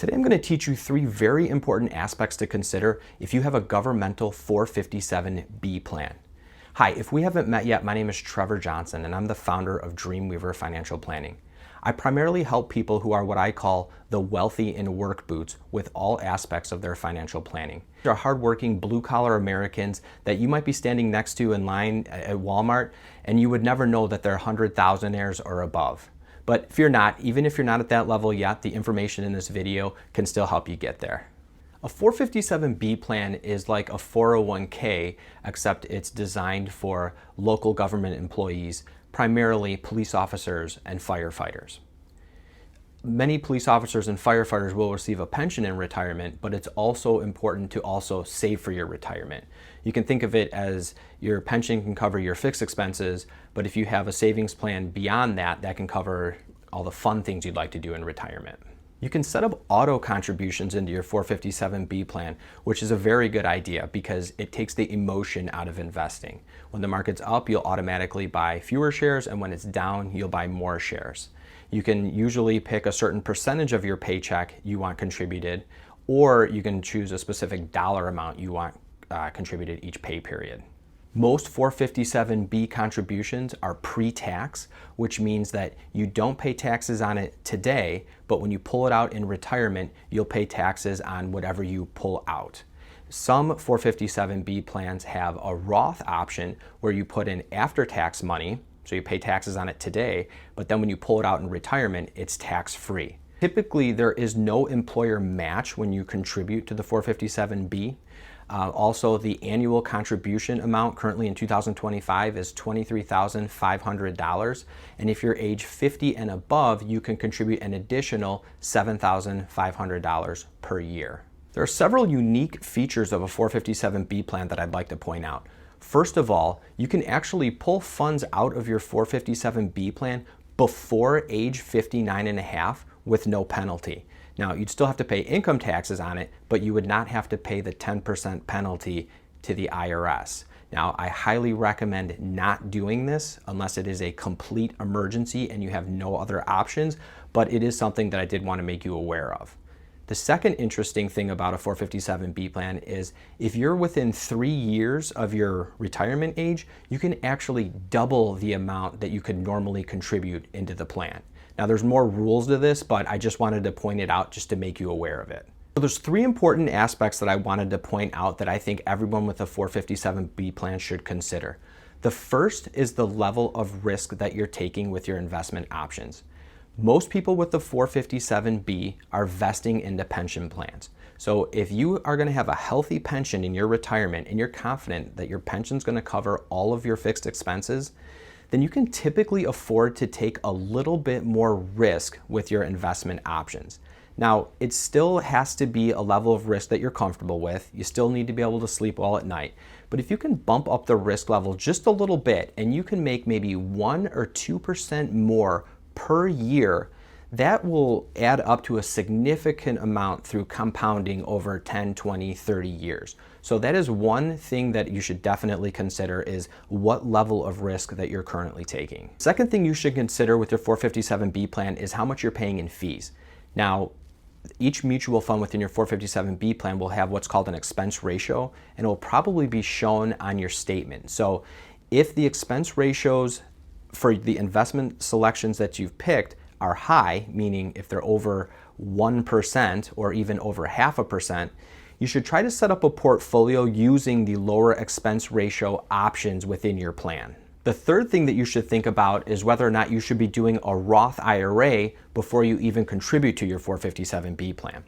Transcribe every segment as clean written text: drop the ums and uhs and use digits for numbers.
Today I'm going to teach you three very important aspects to consider if you have a governmental 457B plan. Hi, if we haven't met yet, my name is Trevor Johnson and I'm the founder of Dreamweaver Financial Planning. I primarily help people who are what I call the wealthy in work boots with all aspects of their financial planning. They're hardworking blue-collar Americans that you might be standing next to in line at Walmart and you would never know that they're 100,000aires or above. But fear not, even if you're not at that level yet, the information in this video can still help you get there. A 457B plan is like a 401k, except it's designed for local government employees, primarily police officers and firefighters. Many police officers and firefighters will receive a pension in retirement, but it's also important to also save for your retirement. You can think of it as your pension can cover your fixed expenses, but if you have a savings plan beyond that, that can cover all the fun things you'd like to do in retirement. You can set up auto contributions into your 457B plan, which is a very good idea because it takes the emotion out of investing. When the market's up, you'll automatically buy fewer shares, and when it's down, you'll buy more shares. You can usually pick a certain percentage of your paycheck you want contributed, or you can choose a specific dollar amount you want contributed each pay period. Most 457B contributions are pre-tax, which means that you don't pay taxes on it today, but when you pull it out in retirement, you'll pay taxes on whatever you pull out. Some 457B plans have a Roth option where you put in after-tax money, so you pay taxes on it today, but then when you pull it out in retirement, it's tax-free. Typically, there is no employer match when you contribute to the 457B. Also, the annual contribution amount currently in 2025 is $23,500. And if you're age 50 and above, you can contribute an additional $7,500 per year. There are several unique features of a 457B plan that I'd like to point out. First of all, you can actually pull funds out of your 457B plan before age 59 and a half with no penalty. Now, you'd still have to pay income taxes on it, but you would not have to pay the 10% penalty to the IRS. Now, I highly recommend not doing this unless it is a complete emergency and you have no other options, but it is something that I did want to make you aware of. The second interesting thing about a 457B plan is if you're within 3 years of your retirement age, you can actually double the amount that you could normally contribute into the plan. Now, there's more rules to this, but I just wanted to point it out just to make you aware of it. So there's three important aspects that I wanted to point out that I think everyone with a 457B plan should consider. The first is the level of risk that you're taking with your investment options. Most people with the 457B are vesting into pension plans. So if you are going to have a healthy pension in your retirement and you're confident that your pension is going to cover all of your fixed expenses, then you can typically afford to take a little bit more risk with your investment options. Now, it still has to be a level of risk that you're comfortable with. You still need to be able to sleep well at night. But if you can bump up the risk level just a little bit and you can make maybe 1 or 2% more per year, that will add up to a significant amount through compounding over 10, 20, 30 years. So that is one thing that you should definitely consider is what level of risk that you're currently taking. Second thing you should consider with your 457B plan is how much you're paying in fees. Now, each mutual fund within your 457B plan will have what's called an expense ratio, and it will probably be shown on your statement. So if the expense ratios for the investment selections that you've picked are high, meaning if they're over 1% or even over 0.5%, you should try to set up a portfolio using the lower expense ratio options within your plan. The third thing that you should think about is whether or not you should be doing a Roth IRA before you even contribute to your 457B plan.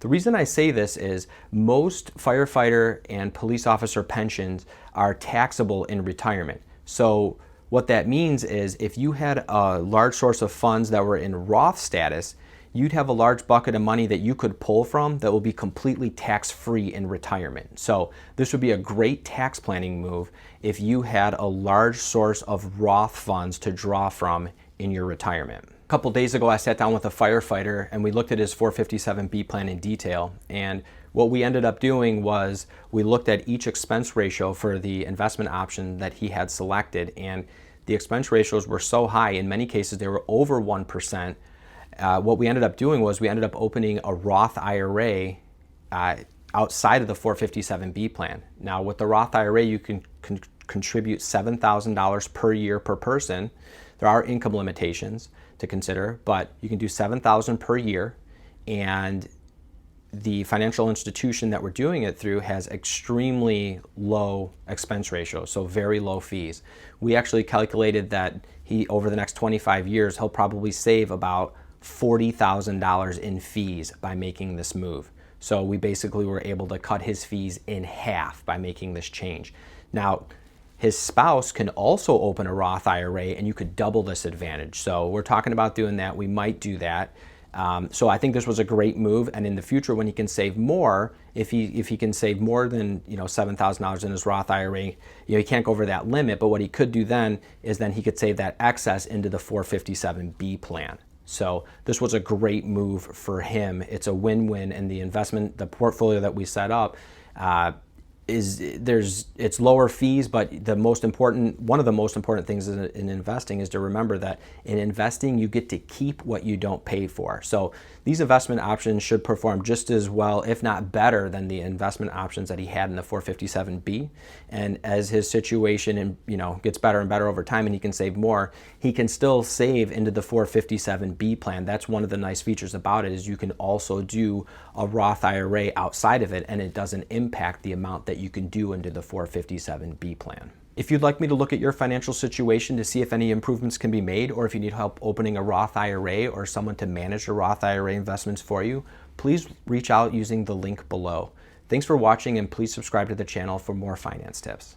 The reason I say this is most firefighter and police officer pensions are taxable in retirement. So what that means is if you had a large source of funds that were in Roth status, you'd have a large bucket of money that you could pull from that will be completely tax-free in retirement. So this would be a great tax planning move if you had a large source of Roth funds to draw from in your retirement. A couple days ago, I sat down with a firefighter and we looked at his 457B plan in detail. And what we ended up doing was we looked at each expense ratio for the investment option that he had selected. And the expense ratios were so high, in many cases they were over 1%. what we ended up doing was we ended up opening a Roth IRA outside of the 457B plan. Now with the Roth IRA, you can contribute $7,000 per year per person. There are income limitations to consider, but you can do $7,000 per year, and the financial institution that we're doing it through has extremely low expense ratio, so very low fees. We actually calculated that over the next 25 years, he'll probably save about $40,000 in fees by making this move. So we basically were able to cut his fees in half by making this change. Now, his spouse can also open a Roth IRA, and you could double this advantage. So we're talking about doing that. We might do that. So I think this was a great move, and in the future when he can save more, if he can save more than $7,000 in his Roth IRA, he can't go over that limit, but what he could do then is he could save that excess into the 457B plan. So this was a great move for him. It's a win-win, and the portfolio that we set up, it's lower fees, but one of the most important things in investing is to remember that in investing you get to keep what you don't pay for. So these investment options should perform just as well, if not better, than the investment options that he had in the 457B. And as his situation gets better and better over time and he can save more, he can still save into the 457B plan. That's one of the nice features about it, is you can also do a Roth IRA outside of it, and it doesn't impact the amount that you can do into the 457B plan. If you'd like me to look at your financial situation to see if any improvements can be made, or if you need help opening a Roth IRA or someone to manage the Roth IRA investments for you, please reach out using the link below. Thanks for watching, and please subscribe to the channel for more finance tips.